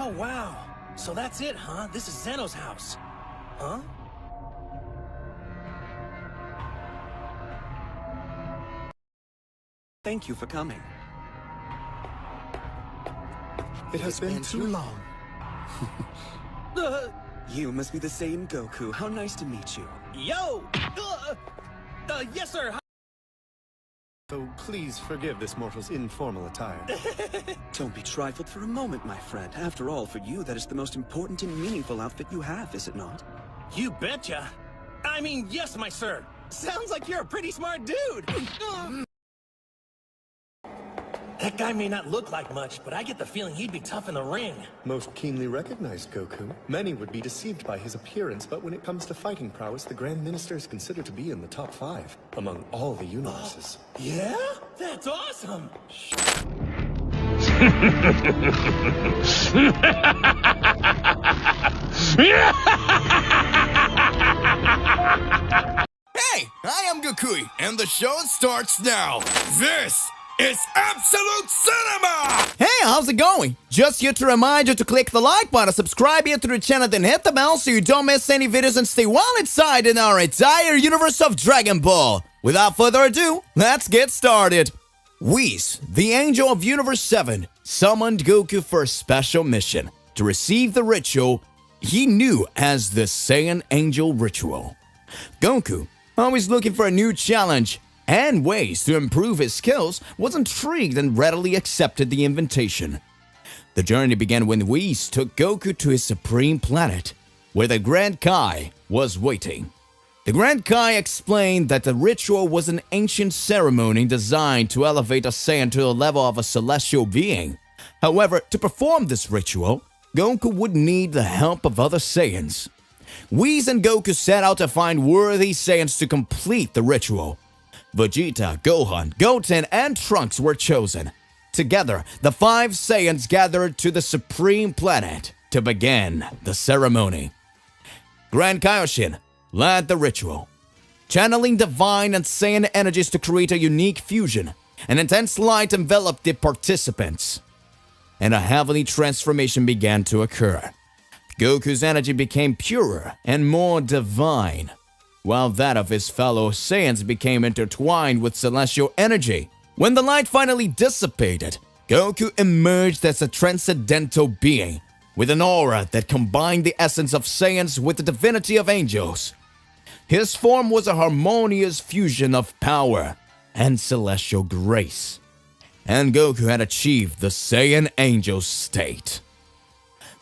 Oh, wow. So that's it, huh? This is Zeno's house. Huh? Thank you for coming. It has been too long. You must be the Saiyan Goku. How nice to meet you. Yo! Yes, sir. So please forgive this mortal's informal attire. Don't be trifled for a moment, my friend. After all, for you, that is the most important and meaningful outfit you have, is it not? You betcha. I mean, yes, my sir. Sounds like you're a pretty smart dude. That guy may not look like much, but I get the feeling he'd be tough in the ring. Most keenly recognized, Goku. Many would be deceived by his appearance, but when it comes to fighting prowess, the Grand Minister is considered to be in the top 5 among all the universes. Yeah? That's awesome! Hey, I am Gokui, and the show starts now. This is Absolute Cinema! Hey, how's it going? Just here to remind you to click the like button, subscribe here to the channel, then hit the bell so you don't miss any videos and stay well inside in our entire universe of Dragon Ball. Without further ado, let's get started. Whis, the Angel of Universe 7, summoned Goku for a special mission to receive the ritual he knew as the Saiyan Angel ritual. Goku, always looking for a new challenge and ways to improve his skills, was intrigued and readily accepted the invitation. The journey began when Whis took Goku to his supreme planet, where the Grand Kai was waiting. The Grand Kai explained that the ritual was an ancient ceremony designed to elevate a Saiyan to the level of a celestial being. However, to perform this ritual, Goku would need the help of other Saiyans. Whis and Goku set out to find worthy Saiyans to complete the ritual. Vegeta, Gohan, Goten, and Trunks were chosen. Together, the 5 Saiyans gathered to the Supreme Planet to begin the ceremony. Grand Kaioshin led the ritual, channeling divine and Saiyan energies to create a unique fusion. An intense light enveloped the participants, and a heavenly transformation began to occur. Goku's energy became purer and more divine, while that of his fellow Saiyans became intertwined with celestial energy. When the light finally dissipated, Goku emerged as a transcendental being, with an aura that combined the essence of Saiyans with the divinity of angels. His form was a harmonious fusion of power and celestial grace, and Goku had achieved the Saiyan Angel state.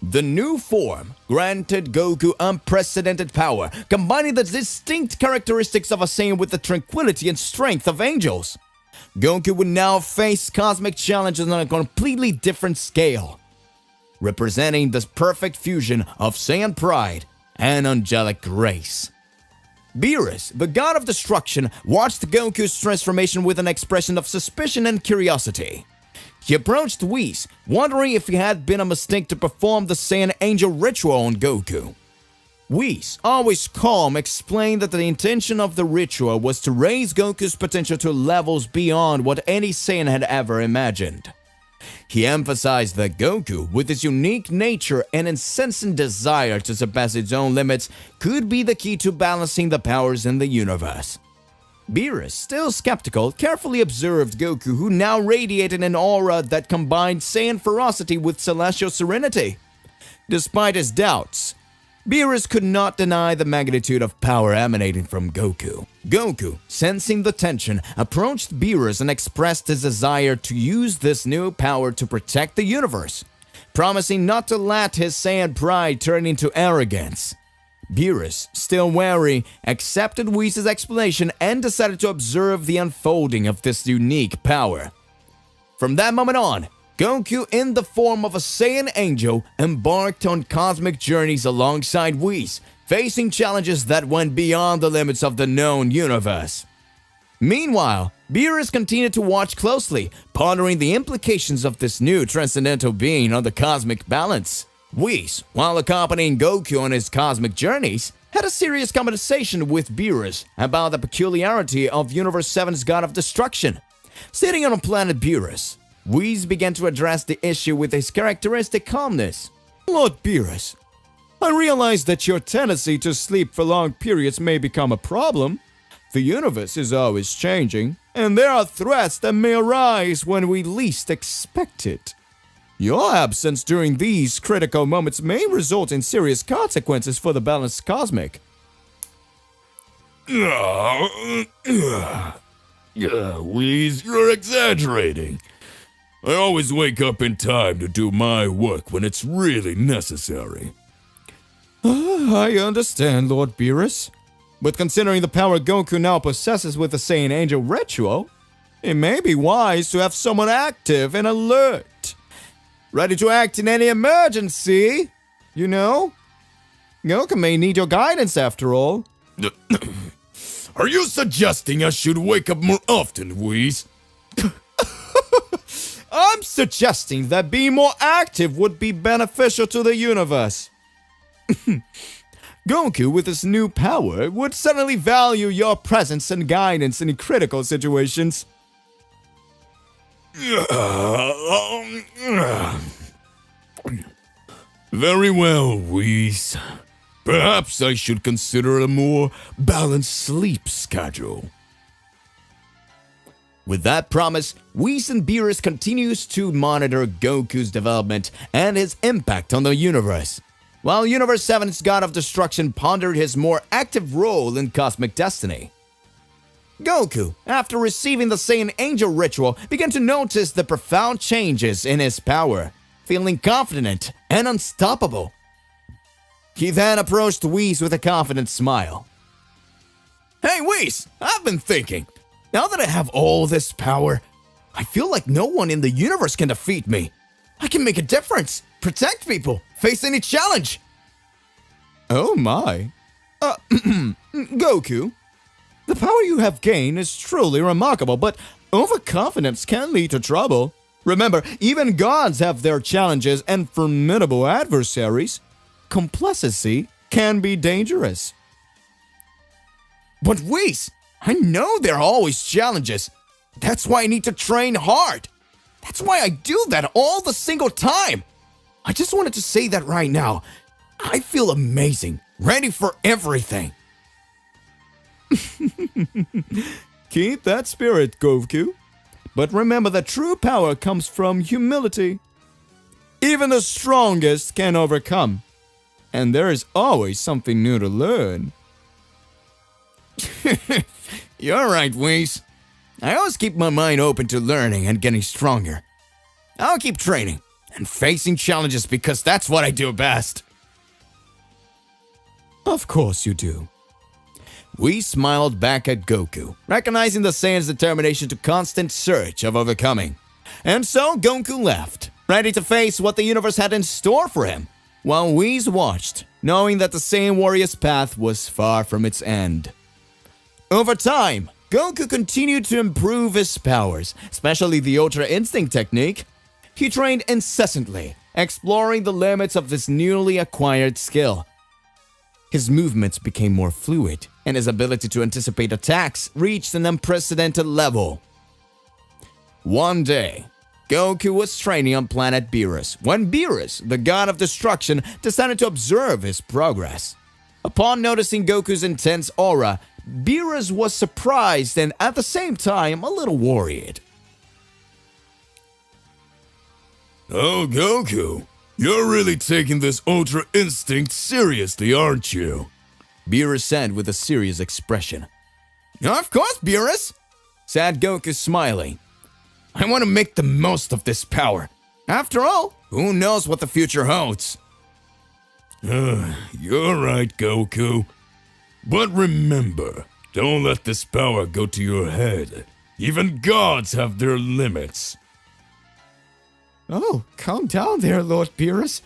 The new form granted Goku unprecedented power, combining the distinct characteristics of a Saiyan with the tranquility and strength of angels. Goku would now face cosmic challenges on a completely different scale, representing the perfect fusion of Saiyan pride and angelic grace. Beerus, the god of destruction, watched Goku's transformation with an expression of suspicion and curiosity. He approached Whis, wondering if it had been a mistake to perform the Saiyan Angel ritual on Goku. Whis, always calm, explained that the intention of the ritual was to raise Goku's potential to levels beyond what any Saiyan had ever imagined. He emphasized that Goku, with his unique nature and incessant desire to surpass his own limits, could be the key to balancing the powers in the universe. Beerus, still skeptical, carefully observed Goku, who now radiated an aura that combined Saiyan ferocity with celestial serenity. Despite his doubts, Beerus could not deny the magnitude of power emanating from Goku. Goku, sensing the tension, approached Beerus and expressed his desire to use this new power to protect the universe, promising not to let his Saiyan pride turn into arrogance. Beerus, still wary, accepted Whis' explanation and decided to observe the unfolding of this unique power. From that moment on, Goku, in the form of a Saiyan Angel, embarked on cosmic journeys alongside Whis, facing challenges that went beyond the limits of the known universe. Meanwhile, Beerus continued to watch closely, pondering the implications of this new transcendental being on the cosmic balance. Whis, while accompanying Goku on his cosmic journeys, had a serious conversation with Beerus about the peculiarity of Universe 7's God of Destruction. Sitting on planet Beerus, Whis began to address the issue with his characteristic calmness. Lord Beerus, I realize that your tendency to sleep for long periods may become a problem. The universe is always changing, and there are threats that may arise when we least expect it. Your absence during these critical moments may result in serious consequences for the balanced cosmic. Whis, you're exaggerating. I always wake up in time to do my work when it's really necessary. I understand, Lord Beerus. But considering the power Goku now possesses with the Saiyan Angel ritual, it may be wise to have someone active and alert. Ready to act in any emergency, you know? Goku may need your guidance after all. Are you suggesting I should wake up more often, Whis? I'm suggesting that being more active would be beneficial to the universe. Goku, with his new power, would suddenly value your presence and guidance in critical situations. Very well, Whis. Perhaps I should consider a more balanced sleep schedule. With that promise, Whis and Beerus continues to monitor Goku's development and his impact on the universe, while Universe 7's God of Destruction pondered his more active role in cosmic destiny. Goku, after receiving the Saiyan Angel ritual, began to notice the profound changes in his power, feeling confident and unstoppable. He then approached Whis with a confident smile. Hey Whis, I've been thinking. Now that I have all this power, I feel like no one in the universe can defeat me. I can make a difference, protect people, face any challenge. Oh my. Goku, the power you have gained is truly remarkable, but overconfidence can lead to trouble. Remember, even gods have their challenges and formidable adversaries. Complacency can be dangerous. But Whis, I know there are always challenges. That's why I need to train hard. That's why I do that all the single time. I just wanted to say that right now. I feel amazing, ready for everything. Keep that spirit, Goku. But remember that true power comes from humility. Even the strongest can overcome. And there is always something new to learn. You're right, Whis. I always keep my mind open to learning and getting stronger. I'll keep training and facing challenges because that's what I do best. Of course you do. Whis smiled back at Goku, recognizing the Saiyan's determination to constant search of overcoming. And so Goku left, ready to face what the universe had in store for him, while Whis watched, knowing that the Saiyan warrior's path was far from its end. Over time, Goku continued to improve his powers, especially the Ultra Instinct technique. He trained incessantly, exploring the limits of this newly acquired skill. His movements became more fluid, and his ability to anticipate attacks reached an unprecedented level. One day, Goku was training on planet Beerus when Beerus, the god of destruction, decided to observe his progress. Upon noticing Goku's intense aura, Beerus was surprised and at the same time a little worried. Oh, Goku, you're really taking this Ultra Instinct seriously, aren't you? Beerus said with a serious expression. Of course, Beerus, said Goku smiling. I want to make the most of this power. After all, who knows what the future holds? You're right, Goku. But remember, don't let this power go to your head. Even gods have their limits. Oh, calm down there, Lord Beerus.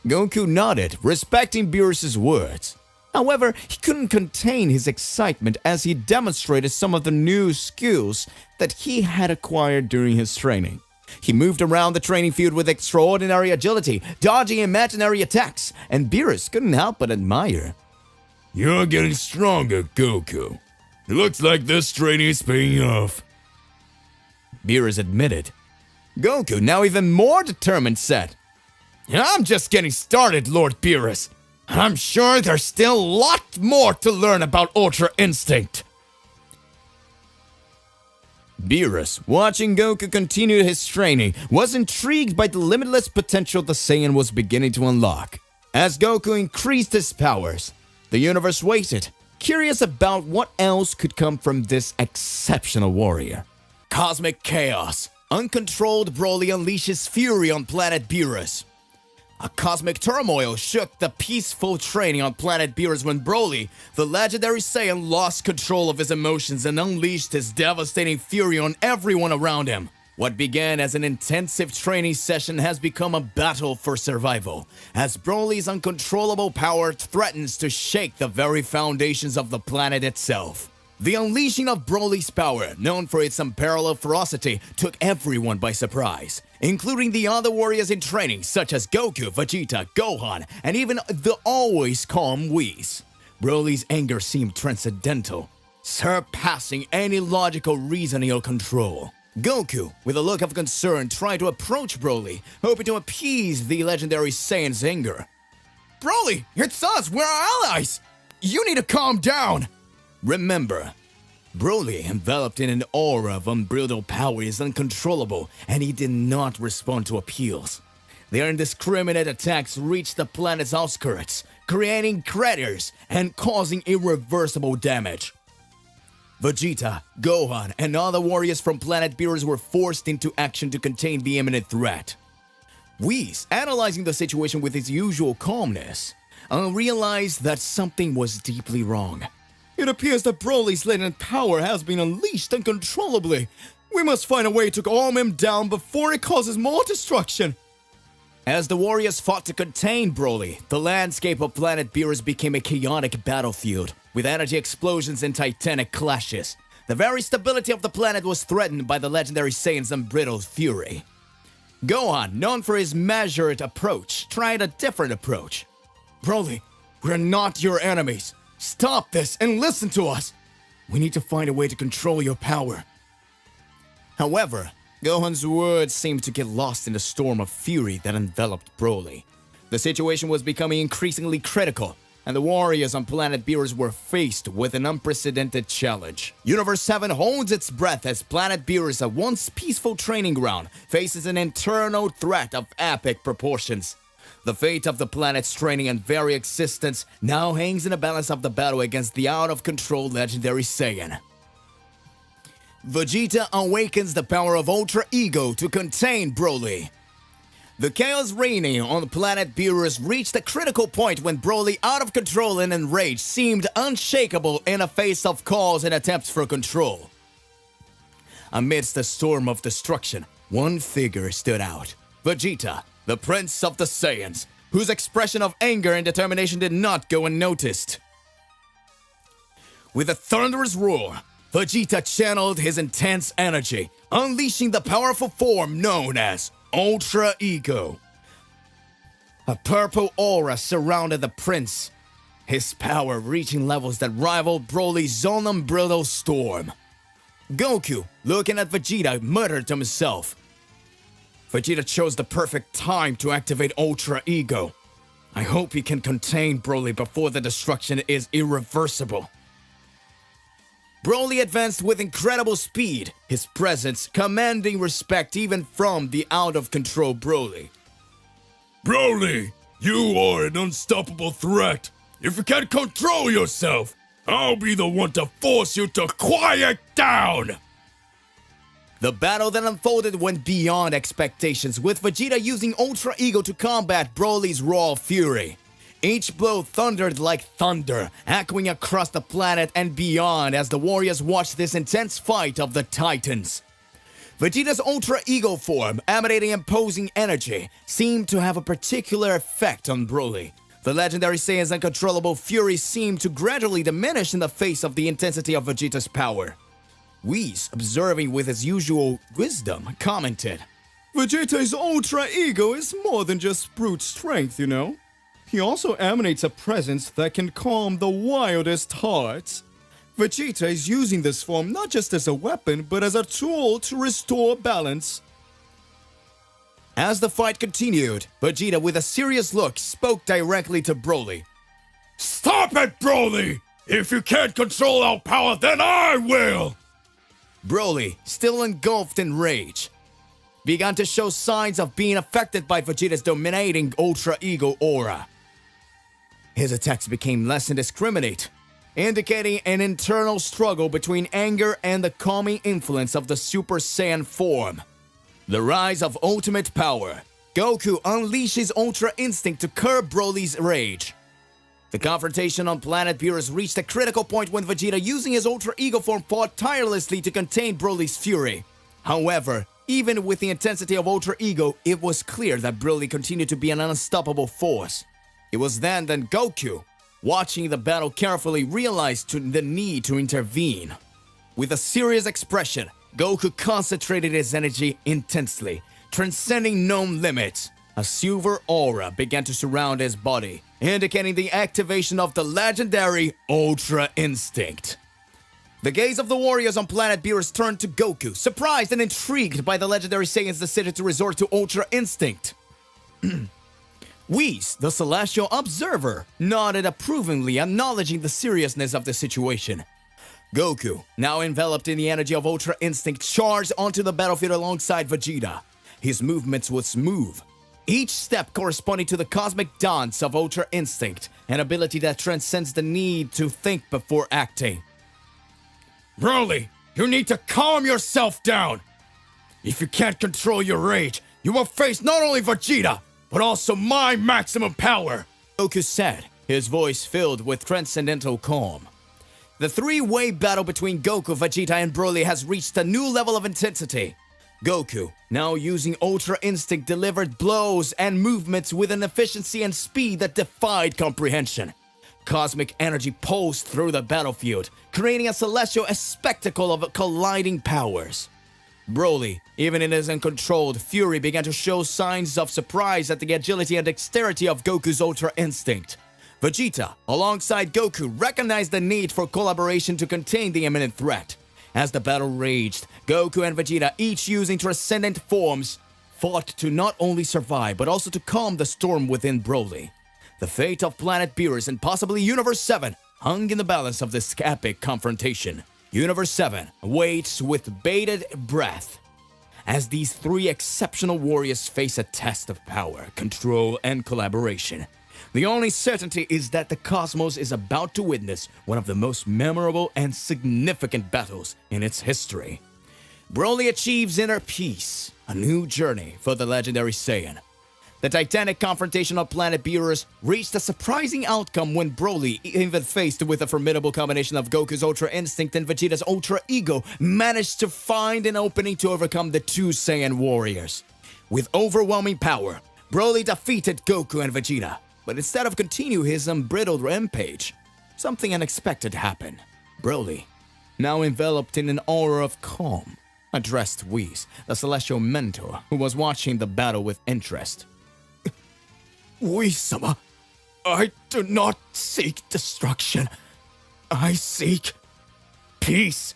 Goku nodded, respecting Beerus' words. However, he couldn't contain his excitement as he demonstrated some of the new skills that he had acquired during his training. He moved around the training field with extraordinary agility, dodging imaginary attacks, and Beerus couldn't help but admire. You're getting stronger, Goku. It looks like this training is paying off. Beerus admitted. Goku, now even more determined, said, "I'm just getting started, Lord Beerus. I'm sure there's still a lot more to learn about Ultra Instinct." Beerus, watching Goku continue his training, was intrigued by the limitless potential the Saiyan was beginning to unlock. As Goku increased his powers, the universe waited, curious about what else could come from this exceptional warrior. Cosmic chaos. Uncontrolled Broly unleashes fury on planet Beerus. A cosmic turmoil shook the peaceful training on planet Beerus when Broly, the legendary Saiyan, lost control of his emotions and unleashed his devastating fury on everyone around him. What began as an intensive training session has become a battle for survival, as Broly's uncontrollable power threatens to shake the very foundations of the planet itself. The unleashing of Broly's power, known for its unparalleled ferocity, took everyone by surprise, including the other warriors in training such as Goku, Vegeta, Gohan, and even the always calm Whis. Broly's anger seemed transcendental, surpassing any logical reasoning or control. Goku, with a look of concern, tried to approach Broly, hoping to appease the legendary Saiyan's anger. "Broly, it's us, we're allies! You need to calm down!" Remember, Broly, enveloped in an aura of unbridled power, is uncontrollable, and he did not respond to appeals. Their indiscriminate attacks reached the planet's outskirts, creating craters and causing irreversible damage. Vegeta, Gohan, and other warriors from planet Beerus were forced into action to contain the imminent threat. Whis, analyzing the situation with his usual calmness, realized that something was deeply wrong. "It appears that Broly's latent power has been unleashed uncontrollably. We must find a way to calm him down before it causes more destruction." As the warriors fought to contain Broly, the landscape of planet Beerus became a chaotic battlefield, with energy explosions and titanic clashes. The very stability of the planet was threatened by the legendary Saiyan's unbridled fury. Gohan, known for his measured approach, tried a different approach. "Broly, we're not your enemies. Stop this and listen to us. We need to find a way to control your power." However, Gohan's words seemed to get lost in the storm of fury that enveloped Broly. The situation was becoming increasingly critical, and the warriors on planet Beerus were faced with an unprecedented challenge. Universe 7 holds its breath as planet Beerus, a once peaceful training ground, faces an internal threat of epic proportions. The fate of the planet's training and very existence now hangs in the balance of the battle against the out-of-control legendary Saiyan. Vegeta awakens the power of Ultra Ego to contain Broly. The chaos reigning on planet Beerus reached a critical point when Broly, out of control and enraged, seemed unshakable in the face of calls and attempts for control. Amidst the storm of destruction, one figure stood out: Vegeta, the Prince of the Saiyans, whose expression of anger and determination did not go unnoticed. With a thunderous roar, Vegeta channeled his intense energy, unleashing the powerful form known as Ultra Ego. A purple aura surrounded the prince, his power reaching levels that rivaled Broly's own unbridled storm. Goku, looking at Vegeta, muttered to himself, "Vegeta chose the perfect time to activate Ultra Ego. I hope he can contain Broly before the destruction is irreversible." Broly advanced with incredible speed, his presence commanding respect even from the out-of-control Broly. Broly, you are an unstoppable threat. If you can't control yourself, I'll be the one to force you to quiet down. The battle that unfolded went beyond expectations, with Vegeta using Ultra Ego to combat Broly's raw fury. Each blow thundered like thunder, echoing across the planet and beyond as the warriors watched this intense fight of the Titans. Vegeta's Ultra Ego form, emanating imposing energy, seemed to have a particular effect on Broly. The legendary Saiyan's uncontrollable fury seemed to gradually diminish in the face of the intensity of Vegeta's power. Whis, observing with his usual wisdom, commented, "Vegeta's Ultra Ego is more than just brute strength, you know. He also emanates a presence that can calm the wildest hearts. Vegeta is using this form not just as a weapon, but as a tool to restore balance." As the fight continued, Vegeta with a serious look spoke directly to Broly. Stop it, Broly! If you can't control our power, then I will! Broly, still engulfed in rage, began to show signs of being affected by Vegeta's dominating Ultra Ego aura. His attacks became less indiscriminate, indicating an internal struggle between anger and the calming influence of the Super Saiyan form. The rise of ultimate power. Goku unleashes Ultra Instinct to curb Broly's rage. The confrontation on planet Beerus reached a critical point when Vegeta, using his Ultra Ego form, fought tirelessly to contain Broly's fury. However, even with the intensity of Ultra Ego, it was clear that Broly continued to be an unstoppable force. It was then that Goku, watching the battle carefully, realized the need to intervene. With a serious expression, Goku concentrated his energy intensely, transcending known limits. A silver aura began to surround his body, indicating the activation of the legendary Ultra Instinct. The gaze of the warriors on planet Beerus turned to Goku, surprised and intrigued by the legendary Saiyan's decision to resort to Ultra Instinct. Whis, the celestial observer, nodded approvingly, acknowledging the seriousness of the situation. Goku, now enveloped in the energy of Ultra Instinct, charged onto the battlefield alongside Vegeta. His movements were smooth, each step corresponding to the cosmic dance of Ultra Instinct, an ability that transcends the need to think before acting. Broly, you need to calm yourself down! If you can't control your rage, you will face not only Vegeta, but also my maximum power! Goku said, his voice filled with transcendental calm. The three-way battle between Goku, Vegeta, and Broly has reached a new level of intensity. Goku, now using Ultra Instinct, delivered blows and movements with an efficiency and speed that defied comprehension. Cosmic energy pulsed through the battlefield, creating a celestial spectacle of colliding powers. Broly, even in his uncontrolled fury, began to show signs of surprise at the agility and dexterity of Goku's Ultra Instinct. Vegeta, alongside Goku, recognized the need for collaboration to contain the imminent threat. As the battle raged, Goku and Vegeta, each using transcendent forms, fought to not only survive, but also to calm the storm within Broly. The fate of planet Beerus and possibly Universe 7 hung in the balance of this epic confrontation. Universe 7 waits with bated breath as these three exceptional warriors face a test of power, control, and collaboration. The only certainty is that the cosmos is about to witness one of the most memorable and significant battles in its history. Broly achieves inner peace, a new journey for the legendary Saiyan. The titanic confrontation on planet Beerus reached a surprising outcome when Broly, even faced with a formidable combination of Goku's Ultra Instinct and Vegeta's Ultra Ego, managed to find an opening to overcome the two Saiyan warriors. With overwhelming power, Broly defeated Goku and Vegeta. But instead of continue his unbridled rampage, something unexpected happened. Broly, now enveloped in an aura of calm, addressed Whis, the celestial mentor, who was watching the battle with interest. Whis-sama, I do not seek destruction. I seek peace,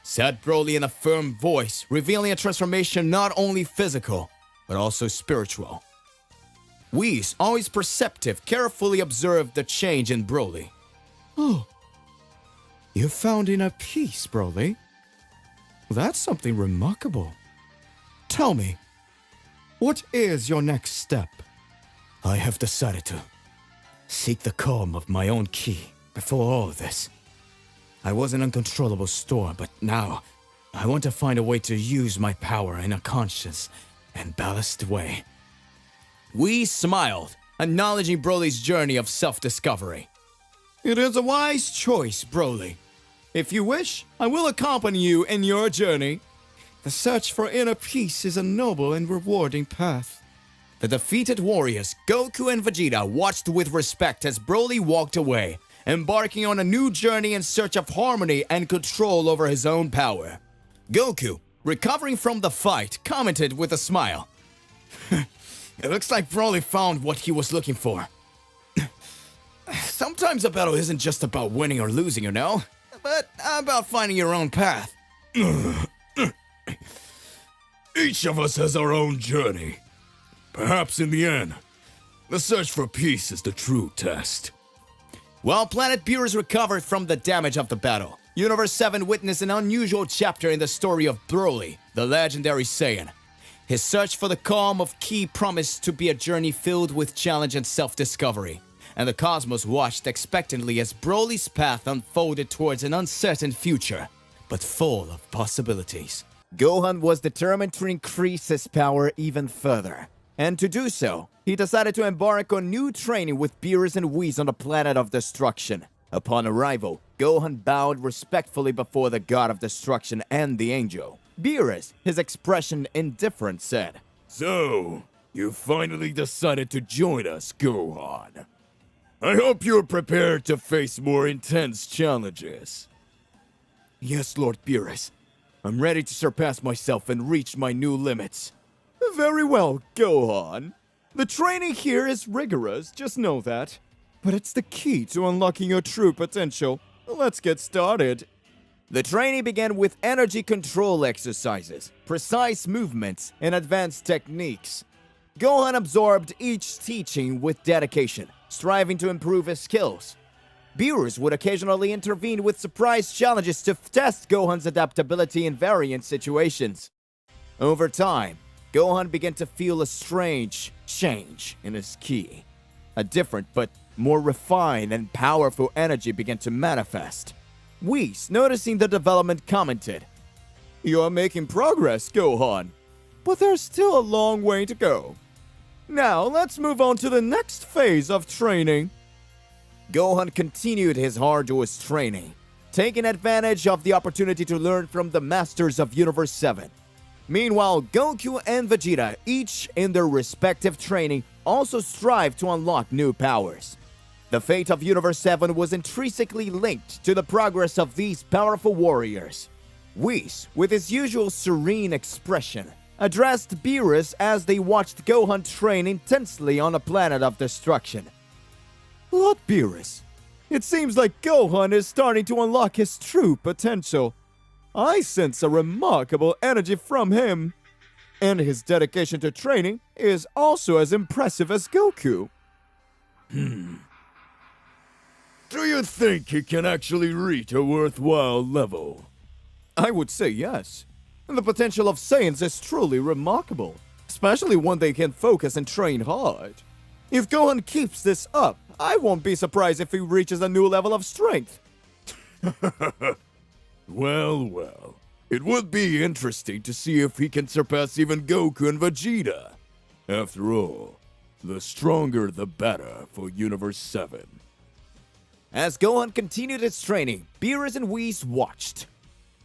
said Broly in a firm voice, revealing a transformation not only physical, but also spiritual. Whis, always perceptive, carefully observed the change in Broly. Oh, you found inner peace, Broly. That's something remarkable. Tell me, what is your next step? I have decided to seek the calm of my own ki before all of this. I was an uncontrollable storm, but now I want to find a way to use my power in a conscious and balanced way. Whis smiled, acknowledging Broly's journey of self-discovery. It is a wise choice, Broly. If you wish, I will accompany you in your journey. The search for inner peace is a noble and rewarding path. The defeated warriors, Goku and Vegeta, watched with respect as Broly walked away, embarking on a new journey in search of harmony and control over his own power. Goku, recovering from the fight, commented with a smile. It looks like Broly found what he was looking for. Sometimes a battle isn't just about winning or losing, you know? But about finding your own path. Each of us has our own journey. Perhaps in the end, the search for peace is the true test. While Planet Beerus recovered from the damage of the battle, Universe 7 witnessed an unusual chapter in the story of Broly, the legendary Saiyan. His search for the calm of Ki promised to be a journey filled with challenge and self-discovery, and the cosmos watched expectantly as Broly's path unfolded towards an uncertain future, but full of possibilities. Gohan was determined to increase his power even further, and to do so, he decided to embark on new training with Beerus and Whis on the planet of destruction. Upon arrival, Gohan bowed respectfully before the god of destruction and the angel. Beerus, his expression indifferent, said, So, you finally decided to join us, Gohan. I hope you're prepared to face more intense challenges. Yes, Lord Beerus. I'm ready to surpass myself and reach my new limits. Very well, Gohan. The training here is rigorous, just know that. But it's the key to unlocking your true potential. Let's get started. The training began with energy control exercises, precise movements, and advanced techniques. Gohan absorbed each teaching with dedication, striving to improve his skills. Beerus would occasionally intervene with surprise challenges to test Gohan's adaptability in variant situations. Over time, Gohan began to feel a strange change in his ki. A different but more refined and powerful energy began to manifest. Whis, noticing the development, commented, "You are making progress, Gohan, but there's still a long way to go. Now, let's move on to the next phase of training." Gohan continued his arduous training, taking advantage of the opportunity to learn from the masters of Universe 7. Meanwhile, Goku and Vegeta, each in their respective training, also strive to unlock new powers. The fate of Universe 7 was intrinsically linked to the progress of these powerful warriors. Whis, with his usual serene expression, addressed Beerus as they watched Gohan train intensely on a planet of destruction. "Lord Beerus, it seems like Gohan is starting to unlock his true potential. I sense a remarkable energy from him, and his dedication to training is also as impressive as Goku." Do you think he can actually reach a worthwhile level? I would say yes. The potential of Saiyans is truly remarkable, especially when they can focus and train hard. If Gohan keeps this up, I won't be surprised if he reaches a new level of strength. Well. It would be interesting to see if he can surpass even Goku and Vegeta. After all, the stronger the better for Universe 7. As Gohan continued his training, Beerus and Whis watched.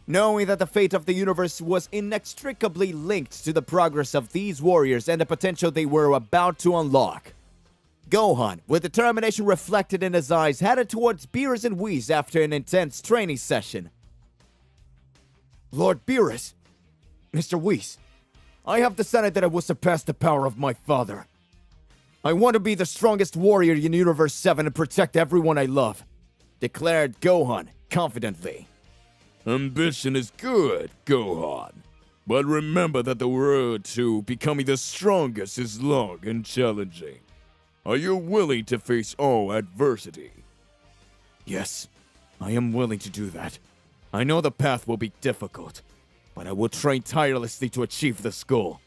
Knowing that the fate of the universe was inextricably linked to the progress of these warriors and the potential they were about to unlock, Gohan, with determination reflected in his eyes, headed towards Beerus and Whis after an intense training session. "Lord Beerus, Mr. Whis, I have decided that I will surpass the power of my father. I want to be the strongest warrior in Universe 7 and protect everyone I love," declared Gohan confidently. Ambition is good, Gohan. But remember that the road to becoming the strongest is long and challenging. Are you willing to face all adversity? Yes, I am willing to do that. I know the path will be difficult, but I will train tirelessly to achieve this goal.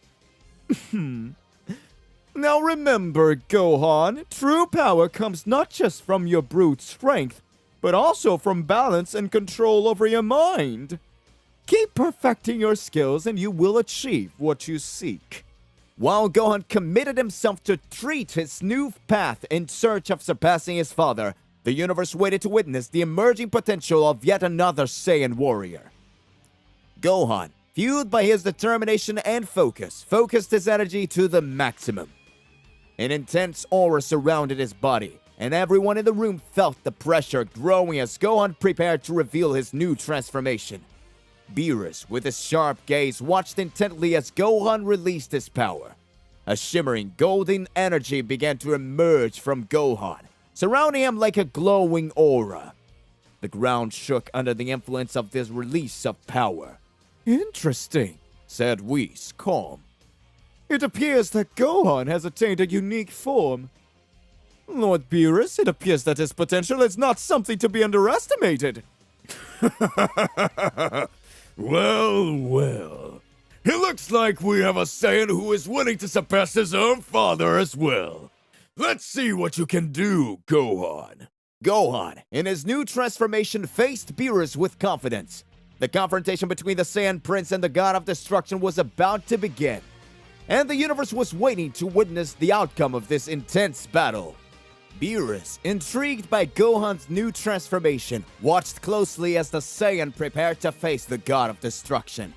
Now remember, Gohan, true power comes not just from your brute strength, but also from balance and control over your mind. Keep perfecting your skills and you will achieve what you seek. While Gohan committed himself to treat his new path in search of surpassing his father, the universe waited to witness the emerging potential of yet another Saiyan warrior. Gohan, fueled by his determination and focused his energy to the maximum. An intense aura surrounded his body, and everyone in the room felt the pressure growing as Gohan prepared to reveal his new transformation. Beerus, with his sharp gaze, watched intently as Gohan released his power. A shimmering golden energy began to emerge from Gohan, surrounding him like a glowing aura. The ground shook under the influence of this release of power. Interesting. said Whis, calm. It appears that Gohan has attained a unique form. Lord Beerus, it appears that his potential is not something to be underestimated. Well, well. It looks like we have a Saiyan who is willing to surpass his own father as well. Let's see what you can do, Gohan. Gohan, in his new transformation, faced Beerus with confidence. The confrontation between the Saiyan Prince and the God of Destruction was about to begin, and the universe was waiting to witness the outcome of this intense battle. Beerus, intrigued by Gohan's new transformation, watched closely as the Saiyan prepared to face the God of Destruction.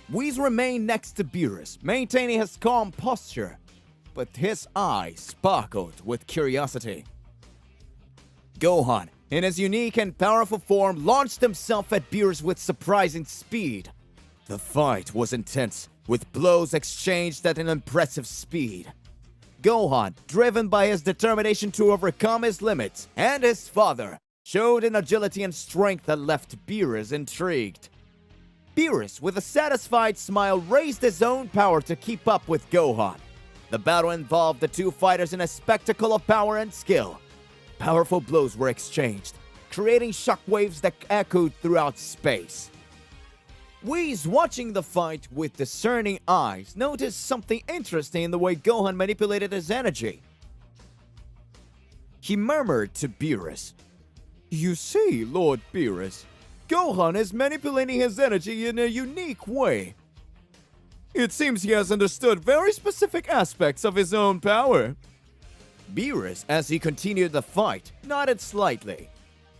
Whis remained next to Beerus, maintaining his calm posture, but his eyes sparkled with curiosity. Gohan, in his unique and powerful form, launched himself at Beerus with surprising speed. The fight was intense, with blows exchanged at an impressive speed. Gohan, driven by his determination to overcome his limits, and his father, showed an agility and strength that left Beerus intrigued. Beerus, with a satisfied smile, raised his own power to keep up with Gohan. The battle involved the two fighters in a spectacle of power and skill. Powerful blows were exchanged, creating shockwaves that echoed throughout space. Whis, watching the fight with discerning eyes, noticed something interesting in the way Gohan manipulated his energy. He murmured to Beerus, "You see, Lord Beerus, Gohan is manipulating his energy in a unique way. It seems he has understood very specific aspects of his own power." Beerus, as he continued the fight, nodded slightly.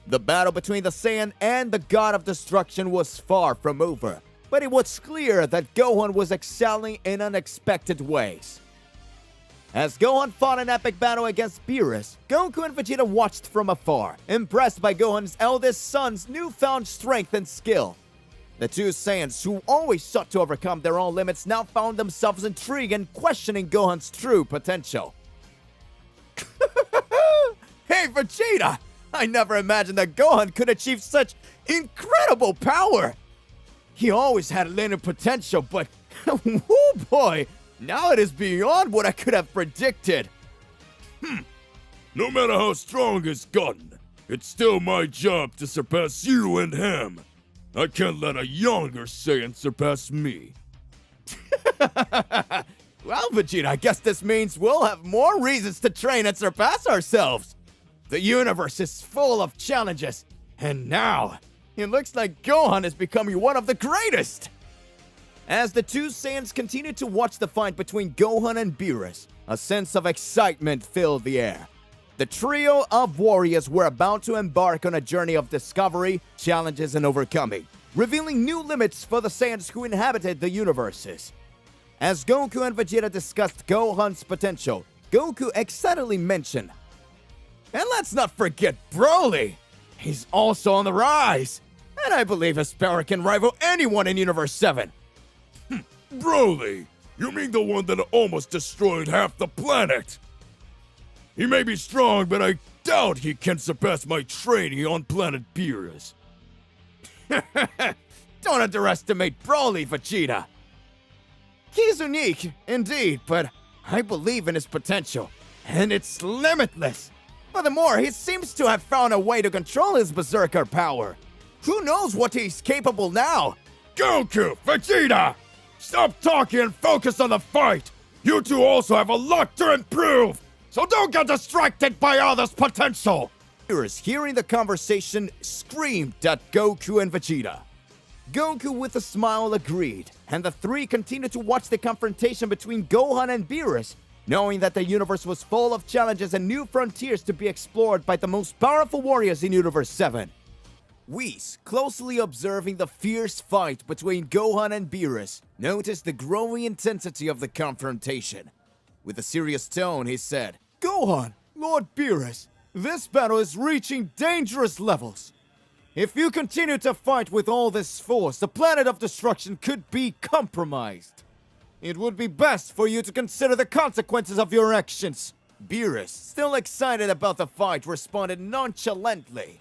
The battle between the Saiyan and the God of Destruction was far from over, but it was clear that Gohan was excelling in unexpected ways. As Gohan fought an epic battle against Beerus, Goku and Vegeta watched from afar, impressed by Gohan's eldest son's newfound strength and skill. The two Saiyans, who always sought to overcome their own limits, now found themselves intrigued and questioning Gohan's true potential. Hey, Vegeta! I never imagined that Gohan could achieve such incredible power! He always had linear potential, but oh boy, now it is beyond what I could have predicted. No matter how strong he's gotten, it's still my job to surpass you and him. I can't let a younger Saiyan surpass me. Well, Vegeta, I guess this means we'll have more reasons to train and surpass ourselves. The universe is full of challenges, and now it looks like Gohan is becoming one of the greatest. As the two Saiyans continued to watch the fight between Gohan and Beerus, a sense of excitement filled the air. The trio of warriors were about to embark on a journey of discovery, challenges, and overcoming, revealing new limits for the Saiyans who inhabited the universes. As Goku and Vegeta discussed Gohan's potential, Goku excitedly mentioned, "And let's not forget Broly! He's also on the rise! And I believe his power can rival anyone in Universe 7! Broly! You mean the one that almost destroyed half the planet? He may be strong, but I doubt he can surpass my trainee on planet Beerus." Don't underestimate Broly, Vegeta! He's unique, indeed, but I believe in his potential, and it's limitless! Furthermore, he seems to have found a way to control his berserker power. Who knows what he's capable now? Goku! Vegeta! Stop talking and focus on the fight! You two also have a lot to improve! So don't get distracted by others' potential! Beerus, hearing the conversation, screamed at Goku and Vegeta. Goku, with a smile, agreed, and the three continued to watch the confrontation between Gohan and Beerus, knowing that the universe was full of challenges and new frontiers to be explored by the most powerful warriors in Universe 7. Whis, closely observing the fierce fight between Gohan and Beerus, noticed the growing intensity of the confrontation. With a serious tone, he said, "Gohan, Lord Beerus, this battle is reaching dangerous levels. If you continue to fight with all this force, the planet of destruction could be compromised. It would be best for you to consider the consequences of your actions." Beerus, still excited about the fight, responded nonchalantly,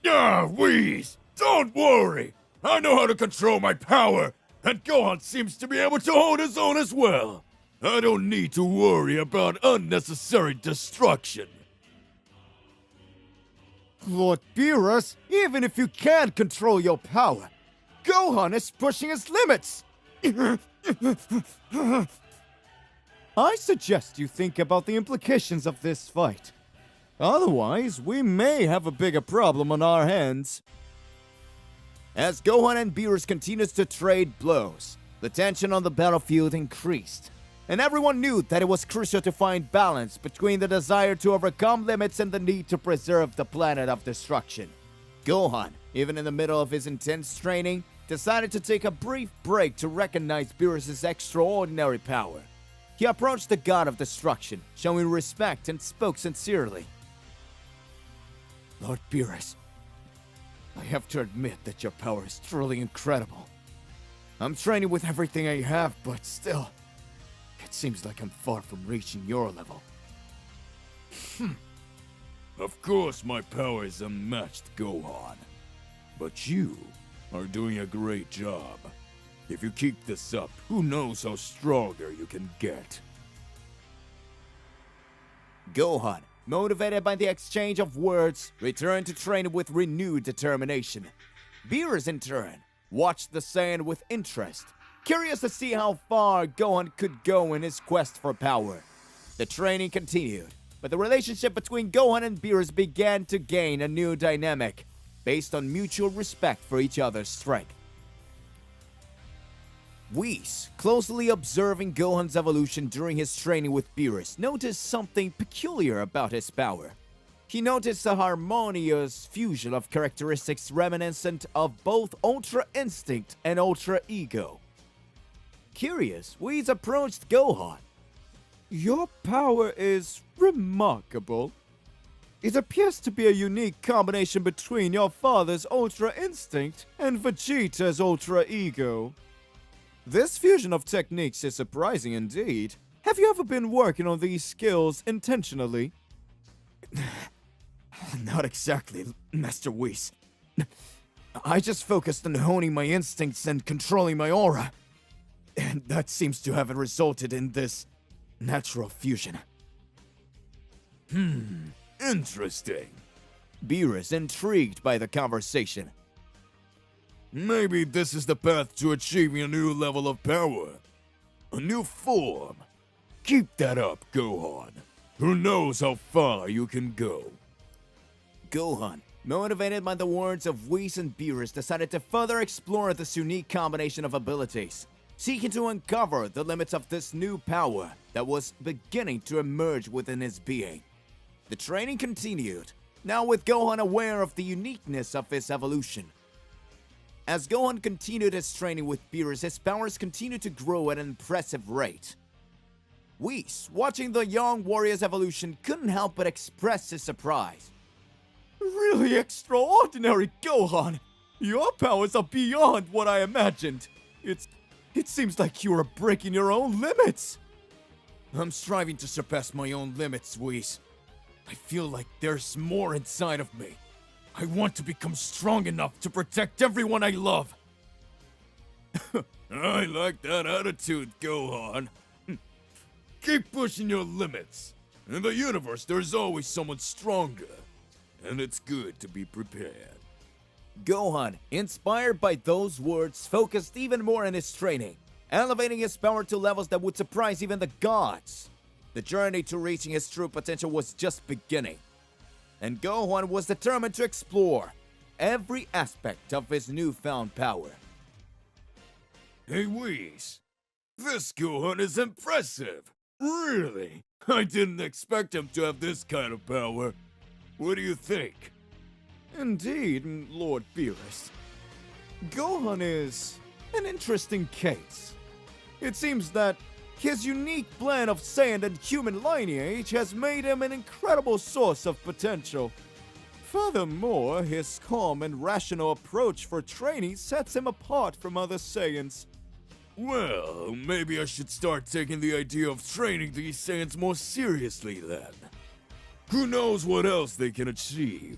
Whis! Don't worry! I know how to control my power! And Gohan seems to be able to hold his own as well. I don't need to worry about unnecessary destruction. Lord Beerus, even if you can't control your power, Gohan is pushing his limits! I suggest you think about the implications of this fight. Otherwise, we may have a bigger problem on our hands. As Gohan and Beerus continued to trade blows, the tension on the battlefield increased, and everyone knew that it was crucial to find balance between the desire to overcome limits and the need to preserve the planet of destruction. Gohan, even in the middle of his intense training, decided to take a brief break to recognize Beerus' extraordinary power. He approached the god of destruction, showing respect and spoke sincerely. Lord Beerus, I have to admit that your power is truly incredible. I'm training with everything I have, but still, it seems like I'm far from reaching your level. Of course my power is unmatched, Gohan. But you are doing a great job. If you keep this up, who knows how stronger you can get. Gohan, motivated by the exchange of words, returned to training with renewed determination. Beerus, in turn, watched the Saiyan with interest, curious to see how far Gohan could go in his quest for power. The training continued, but the relationship between Gohan and Beerus began to gain a new dynamic, based on mutual respect for each other's strength. Whis, closely observing Gohan's evolution during his training with Beerus, noticed something peculiar about his power. He noticed a harmonious fusion of characteristics reminiscent of both Ultra Instinct and Ultra Ego. Curious, Whis approached Gohan. Your power is remarkable. It appears to be a unique combination between your father's Ultra Instinct and Vegeta's Ultra Ego. This fusion of techniques is surprising indeed. Have you ever been working on these skills intentionally? Not exactly, Master Whis. I just focused on honing my instincts and controlling my aura. And that seems to have resulted in this natural fusion. Interesting. Beerus, intrigued by the conversation. Maybe this is the path to achieving a new level of power. A new form. Keep that up, Gohan. Who knows how far you can go. Gohan, motivated by the words of Whis and Beerus, decided to further explore this unique combination of abilities, seeking to uncover the limits of this new power that was beginning to emerge within his being. The training continued, now with Gohan aware of the uniqueness of his evolution. As Gohan continued his training with Beerus, his powers continued to grow at an impressive rate. Whis, watching the young warrior's evolution, couldn't help but express his surprise. Really extraordinary, Gohan! Your powers are beyond what I imagined. It seems like you are breaking your own limits. I'm striving to surpass my own limits, Whis. I feel like there's more inside of me. I want to become strong enough to protect everyone I love. I like that attitude, Gohan. Keep pushing your limits. In the universe, there's always someone stronger. And it's good to be prepared. Gohan, inspired by those words, focused even more in his training, elevating his power to levels that would surprise even the gods. The journey to reaching his true potential was just beginning, and Gohan was determined to explore every aspect of his newfound power. Hey, Whis. This Gohan is impressive. Really? I didn't expect him to have this kind of power. What do you think? Indeed, Lord Beerus. Gohan is an interesting case. It seems that his unique blend of Saiyan and human lineage has made him an incredible source of potential. Furthermore, his calm and rational approach for training sets him apart from other Saiyans. Well, maybe I should start taking the idea of training these Saiyans more seriously then. Who knows what else they can achieve?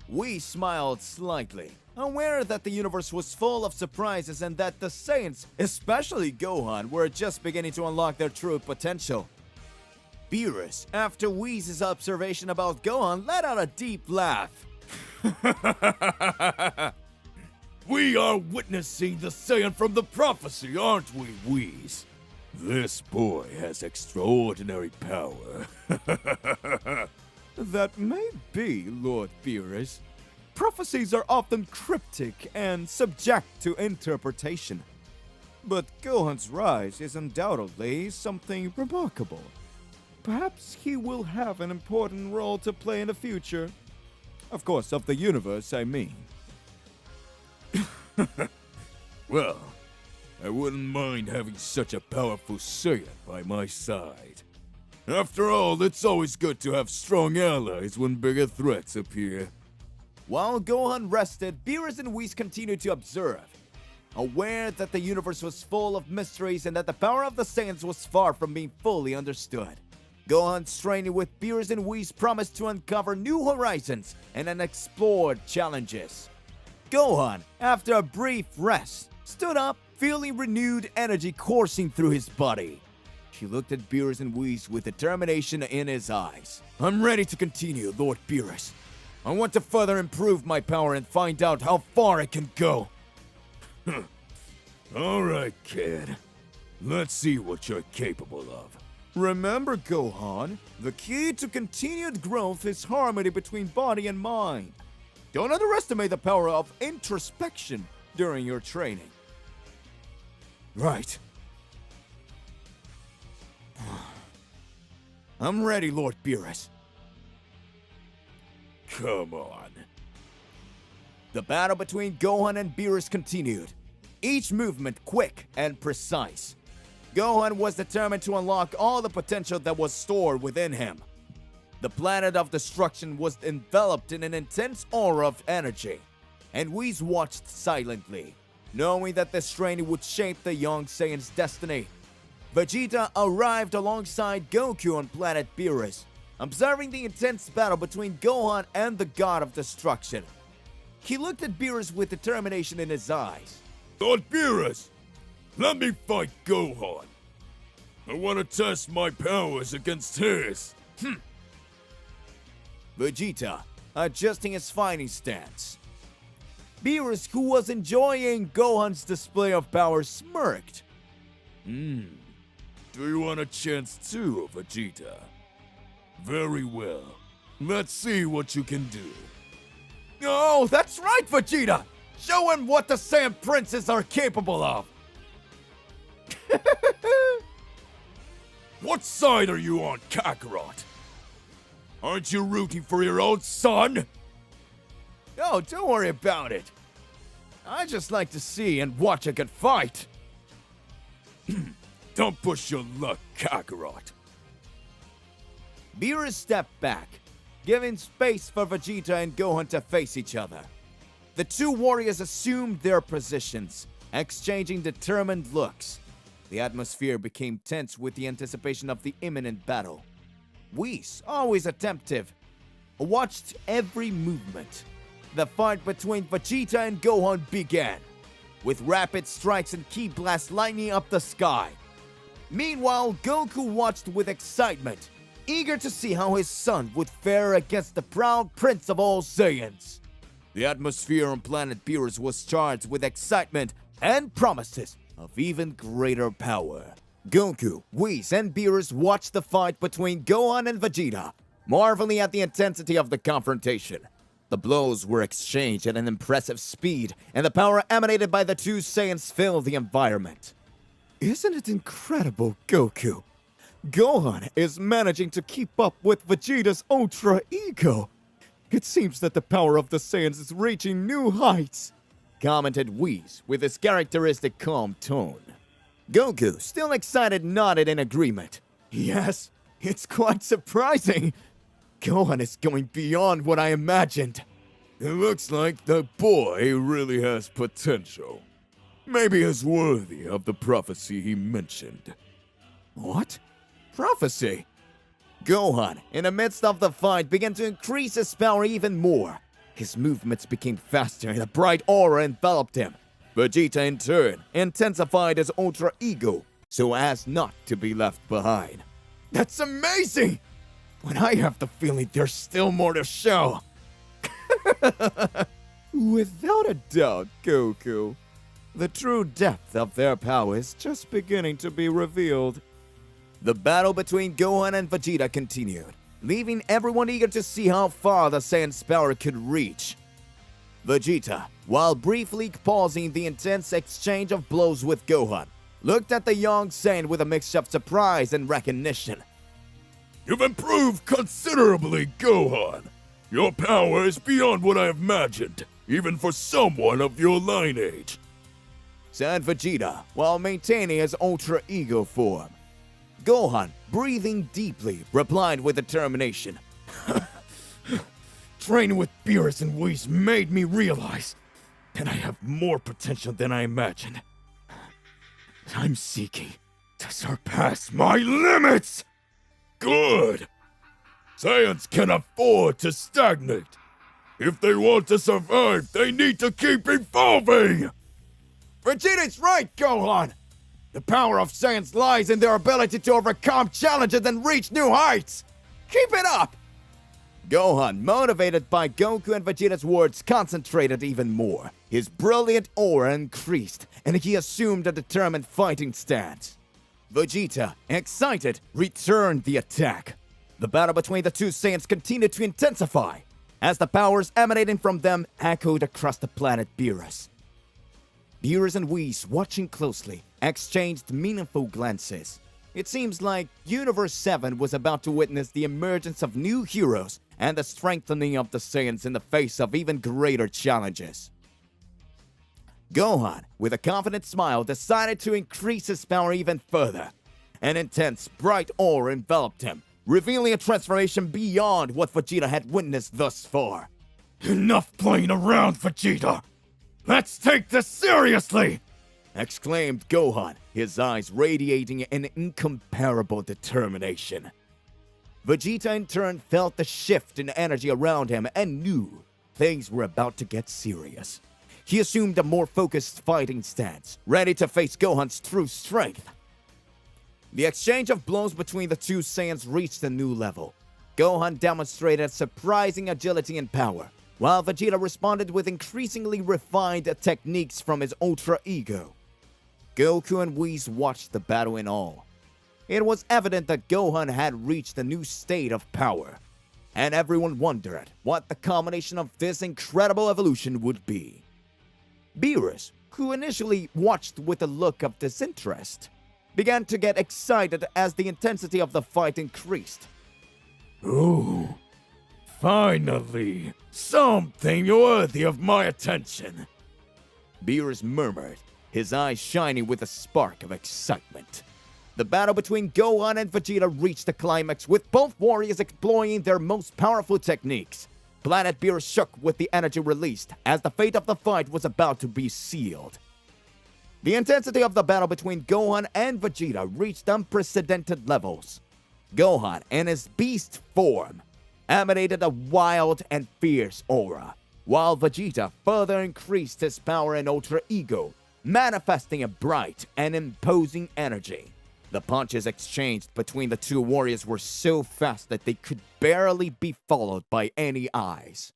Whis smiled slightly, aware that the universe was full of surprises and that the Saiyans, especially Gohan, were just beginning to unlock their true potential. Beerus, after Whis' observation about Gohan, let out a deep laugh. We are witnessing the Saiyan from the prophecy, aren't we, Whis? This boy has extraordinary power. That may be, Lord Beerus. Prophecies are often cryptic and subject to interpretation. But Gohan's rise is undoubtedly something remarkable. Perhaps he will have an important role to play in the future. Of course, of the universe, I mean. Well, I wouldn't mind having such a powerful Saiyan by my side. After all, it's always good to have strong allies when bigger threats appear. While Gohan rested, Beerus and Whis continued to observe, aware that the universe was full of mysteries and that the power of the Saiyans was far from being fully understood. Gohan's training with Beerus and Whis promised to uncover new horizons and unexplored challenges. Gohan, after a brief rest, stood up, feeling renewed energy coursing through his body. He looked at Beerus and Whis with determination in his eyes. I'm ready to continue, Lord Beerus. I want to further improve my power and find out how far I can go. Alright, kid. Let's see what you're capable of. Remember, Gohan, the key to continued growth is harmony between body and mind. Don't underestimate the power of introspection during your training. Right. I'm ready, Lord Beerus. Come on. The battle between Gohan and Beerus continued, each movement quick and precise. Gohan was determined to unlock all the potential that was stored within him. The planet of destruction was enveloped in an intense aura of energy, and Whis watched silently, knowing that this training would shape the young Saiyan's destiny. Vegeta arrived alongside Goku on planet Beerus, observing the intense battle between Gohan and the God of Destruction. He looked at Beerus with determination in his eyes. Lord Beerus, let me fight Gohan. I want to test my powers against his. Vegeta, adjusting his fighting stance. Beerus, who was enjoying Gohan's display of power, smirked. Do you want a chance too, Vegeta? Very well. Let's see what you can do. Oh, that's right, Vegeta! Show him what the Saiyan princes are capable of! What side are you on, Kakarot? Aren't you rooting for your own son? Oh, don't worry about it. I just like to see and watch a good fight. Don't push your luck, Kakarot. Beerus stepped back, giving space for Vegeta and Gohan to face each other. The two warriors assumed their positions, exchanging determined looks. The atmosphere became tense with the anticipation of the imminent battle. Whis, always attentive, watched every movement. The fight between Vegeta and Gohan began, with rapid strikes and ki blasts lighting up the sky. Meanwhile, Goku watched with excitement, eager to see how his son would fare against the proud prince of all Saiyans. The atmosphere on planet Beerus was charged with excitement and promises of even greater power. Goku, Whis, and Beerus watched the fight between Gohan and Vegeta, marveling at the intensity of the confrontation. The blows were exchanged at an impressive speed, and the power emanated by the two Saiyans filled the environment. Isn't it incredible, Goku? Gohan is managing to keep up with Vegeta's ultra ego. It seems that the power of the Saiyans is reaching new heights, commented Whis with his characteristic calm tone. Goku, still excited, nodded in agreement. Yes, it's quite surprising. Gohan is going beyond what I imagined. It looks like the boy really has potential. Maybe is worthy of the prophecy he mentioned. What? Prophecy? Gohan, in the midst of the fight, began to increase his power even more. His movements became faster and a bright aura enveloped him. Vegeta in turn intensified his ultra ego so as not to be left behind. That's amazing! But I have the feeling there's still more to show. Without a doubt, Goku. The true depth of their power is just beginning to be revealed. The battle between Gohan and Vegeta continued, leaving everyone eager to see how far the Saiyan's power could reach. Vegeta, while briefly pausing the intense exchange of blows with Gohan, looked at the young Saiyan with a mix of surprise and recognition. You've improved considerably, Gohan. Your power is beyond what I imagined, even for someone of your lineage, said Vegeta, while maintaining his ultra ego form. Gohan, breathing deeply, replied with determination. Training with Beerus and Whis made me realize that I have more potential than I imagined. I'm seeking to surpass my limits! Good! Saiyans can afford to stagnate. If they want to survive, they need to keep evolving! Vegeta's right, Gohan! The power of Saiyans lies in their ability to overcome challenges and reach new heights! Keep it up! Gohan, motivated by Goku and Vegeta's words, concentrated even more. His brilliant aura increased, and he assumed a determined fighting stance. Vegeta, excited, returned the attack. The battle between the two Saiyans continued to intensify, as the powers emanating from them echoed across the planet Beerus. Beerus and Whis, watching closely, exchanged meaningful glances. It seems like Universe 7 was about to witness the emergence of new heroes and the strengthening of the Saiyans in the face of even greater challenges. Gohan, with a confident smile, decided to increase his power even further. An intense, bright aura enveloped him, revealing a transformation beyond what Vegeta had witnessed thus far. Enough playing around, Vegeta! Let's take this seriously! Exclaimed Gohan, his eyes radiating an incomparable determination. Vegeta in turn felt the shift in energy around him and knew things were about to get serious. He assumed a more focused fighting stance, ready to face Gohan's true strength. The exchange of blows between the two Saiyans reached a new level. Gohan demonstrated surprising agility and power, while Vegeta responded with increasingly refined techniques from his ultra ego. Goku and Whis watched the battle in awe. It was evident that Gohan had reached a new state of power, and everyone wondered what the combination of this incredible evolution would be. Beerus, who initially watched with a look of disinterest, began to get excited as the intensity of the fight increased. Ooh, finally, something worthy of my attention, Beerus murmured, his eyes shining with a spark of excitement. The battle between Gohan and Vegeta reached a climax, with both warriors exploring their most powerful techniques. Planet Beerus shook with the energy released, as the fate of the fight was about to be sealed. The intensity of the battle between Gohan and Vegeta reached unprecedented levels. Gohan, in his beast form, emanated a wild and fierce aura, while Vegeta further increased his power and ultra ego, manifesting a bright and imposing energy. The punches exchanged between the two warriors were so fast that they could barely be followed by any eyes.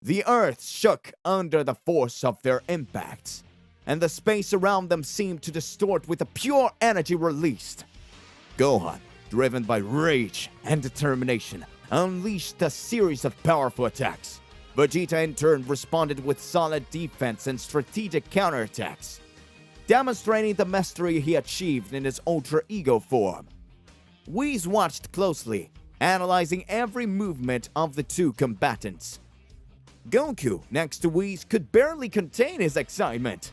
The earth shook under the force of their impacts, and the space around them seemed to distort with the pure energy released. Gohan, driven by rage and determination, unleashed a series of powerful attacks. Vegeta in turn responded with solid defense and strategic counterattacks, demonstrating the mastery he achieved in his ultra ego form. Whis watched closely, analyzing every movement of the two combatants. Goku, next to Whis, could barely contain his excitement.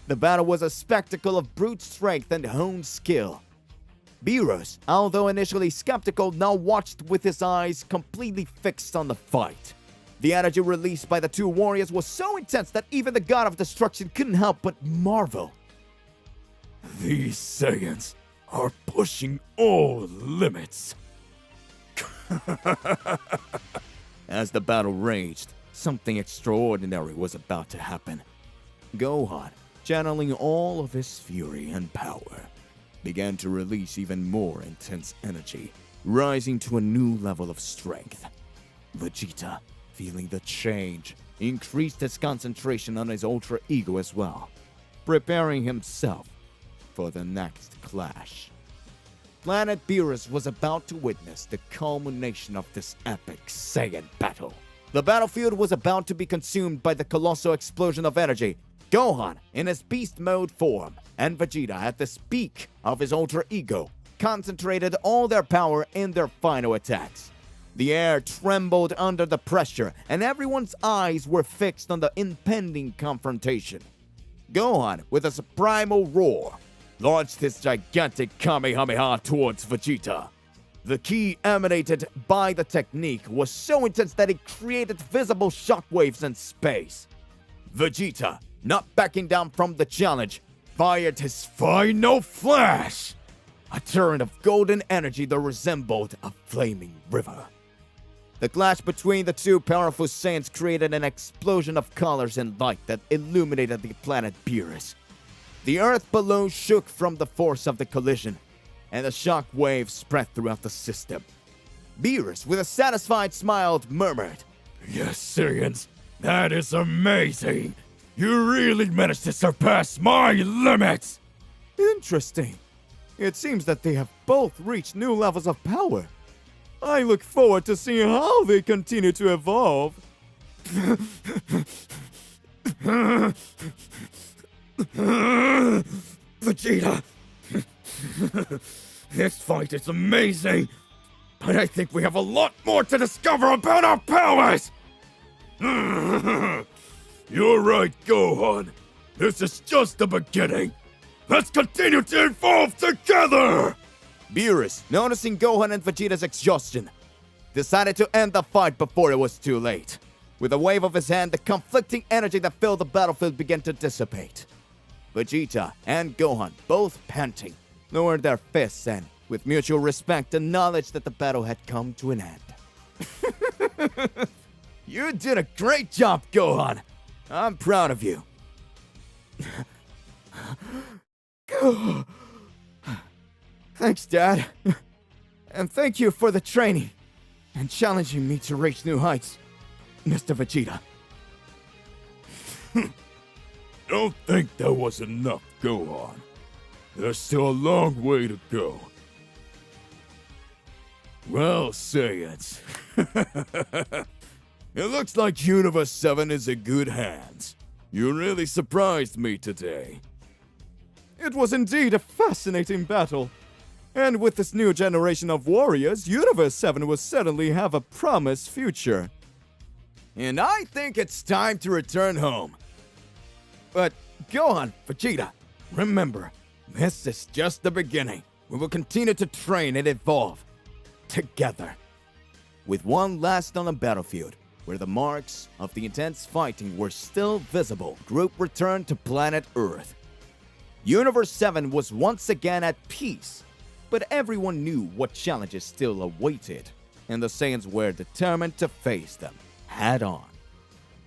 The battle was a spectacle of brute strength and honed skill. Beerus, although initially skeptical, now watched with his eyes completely fixed on the fight. The energy released by the two warriors was so intense that even the God of Destruction couldn't help but marvel. These Saiyans are pushing all limits. As the battle raged, Something extraordinary was about to happen. Gohan, channeling all of his fury and power, began to release even more intense energy, rising to a new level of strength. Vegeta, feeling the change, increased his concentration on his ultra ego as well, preparing himself for the next clash. Planet Beerus was about to witness the culmination of this epic Saiyan battle. The battlefield was about to be consumed by the colossal explosion of energy. Gohan, in his beast mode form, and Vegeta at the peak of his ultra ego, concentrated all their power in their final attacks. The air trembled under the pressure, and everyone's eyes were fixed on the impending confrontation. Gohan, with a primal roar, launched his gigantic Kamehameha towards Vegeta. The ki emanated by the technique was so intense that it created visible shockwaves in space. Vegeta, not backing down from the challenge, fired his final flash, a torrent of golden energy that resembled a flaming river. The clash between the two powerful Saiyans created an explosion of colors and light that illuminated the planet Beerus. The earth below shook from the force of the collision, and the shock waves spread throughout the system. Beerus, with a satisfied smile, murmured, Yes, Saiyans, that is amazing. You really managed to surpass my limits. Interesting. It seems that they have both reached new levels of power. I look forward to seeing how they continue to evolve. Vegeta, this fight is amazing, but I think we have a lot more to discover about our powers. You're right, Gohan. This is just the beginning. Let's continue to evolve together! Beerus, noticing Gohan and Vegeta's exhaustion, decided to end the fight before it was too late. With a wave of his hand, the conflicting energy that filled the battlefield began to dissipate. Vegeta and Gohan, both panting, lowered their fists and, with mutual respect, acknowledged that the battle had come to an end. You did a great job, Gohan. I'm proud of you. Thanks, Dad. And thank you for the training and challenging me to reach new heights, Mr. Vegeta. Don't think that was enough, Gohan. There's still a long way to go. Well, Saiyans, it looks like Universe 7 is in good hands. You really surprised me today. It was indeed a fascinating battle. And with this new generation of warriors, Universe 7 will certainly have a promised future. And I think it's time to return home. But Gohan, Vegeta, remember, this is just the beginning. We will continue to train and evolve together. With one last on the battlefield, where the marks of the intense fighting were still visible, group returned to planet Earth. Universe 7 was once again at peace, but everyone knew what challenges still awaited, and the Saiyans were determined to face them head on.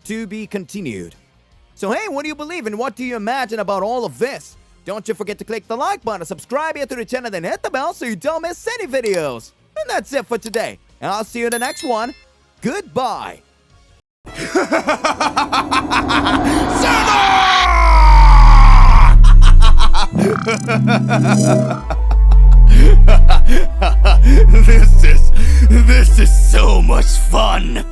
To be continued. So hey, what do you believe and what do you imagine about all of this? Don't you forget to click the like button, subscribe here to the channel, then hit the bell so you don't miss any videos. And that's it for today, and I'll see you in the next one. Goodbye. This is so much fun!